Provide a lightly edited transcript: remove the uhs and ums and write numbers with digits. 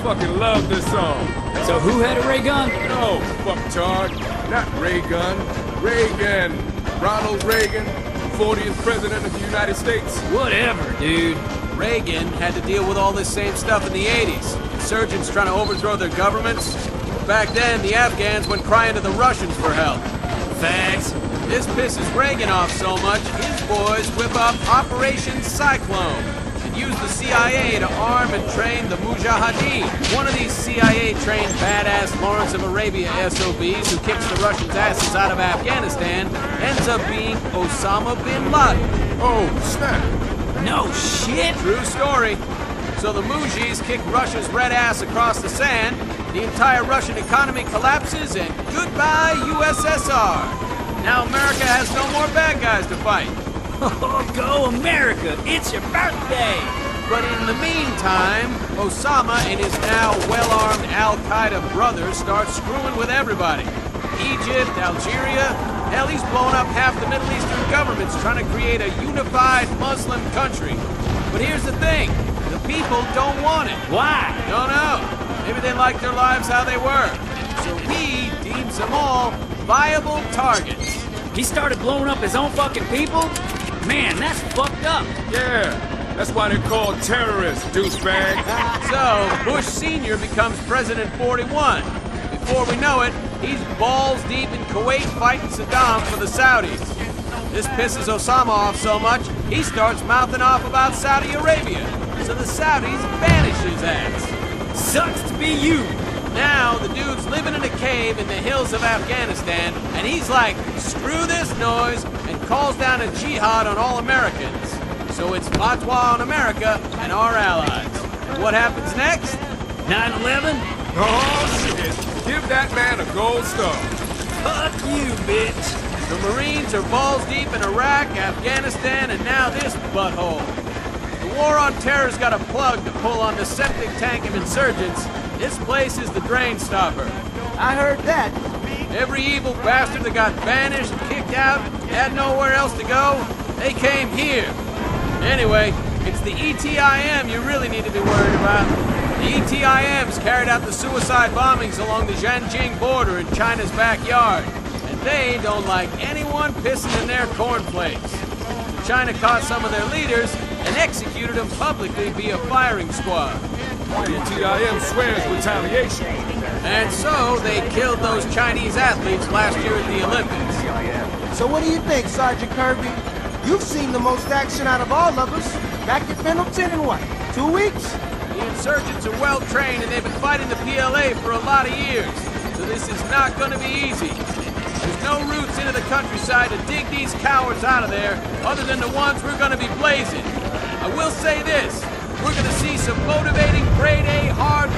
fucking love this song. So who had a ray gun? No, fucktard. Not Ray Gun. Reagan. Ronald Reagan, 40th President of the United States. Whatever, dude. Reagan had to deal with all this same stuff in the 80s. Insurgents trying to overthrow their governments. Back then, the Afghans went crying to the Russians for help. Facts. This pisses Reagan off so much, his boys whip up Operation Cyclone and use the CIA to arm and train the Mujahideen. One of these CIA-trained badass Lawrence of Arabia SOBs who kicks the Russians' asses out of Afghanistan ends up being Osama bin Laden. Oh, snap. No shit. True story. So the Mujis kick Russia's red ass across the sand, the entire Russian economy collapses, and goodbye USSR. Now America has no more bad guys to fight. Oh, go America! It's your birthday! But in the meantime, Osama and his now well-armed Al-Qaeda brothers start screwing with everybody. Egypt, Algeria, hell, he's blown up half the Middle Eastern governments trying to create a unified Muslim country. But here's the thing, the people don't want it. Why? Don't know. Maybe they like their lives how they were. So he deems them all viable targets. He started blowing up his own fucking people? Man, that's fucked up. Yeah, that's why they're called terrorists, douchebag. So, Bush Sr. becomes President 41. Before we know it, he's balls deep in Kuwait fighting Saddam for the Saudis. This pisses Osama off so much, he starts mouthing off about Saudi Arabia. So the Saudis banish his ass. Sucks to be you. Now, the dude's living in a cave in the hills of Afghanistan, and he's like, screw this noise, and calls down a jihad on all Americans. So it's fatwa on America and our allies. What happens next? 9/11? Oh, shit. Give that man a gold star. Fuck you, bitch. The Marines are balls deep in Iraq, Afghanistan, and now this butthole. The war on terror's got a plug to pull on the septic tank of insurgents. This place is the drain stopper. I heard that. Every evil bastard that got banished, kicked out, had nowhere else to go, they came here. Anyway, it's the ETIM you really need to be worried about. The ETIMs carried out the suicide bombings along the Zhanjiang border in China's backyard. And they don't like anyone pissing in their cornflakes. So China caught some of their leaders and executed them publicly via firing squad. The TIM swears retaliation. And so they killed those Chinese athletes last year at the Olympics. So what do you think, Sergeant Kirby? You've seen the most action out of all of us. Back at Pendleton in what, 2 weeks? The insurgents are well trained and they've been fighting the PLA for a lot of years. So this is not going to be easy. There's no routes into the countryside to dig these cowards out of there other than the ones we're going to be blazing. I will say this. We're gonna see some motivating grade A hard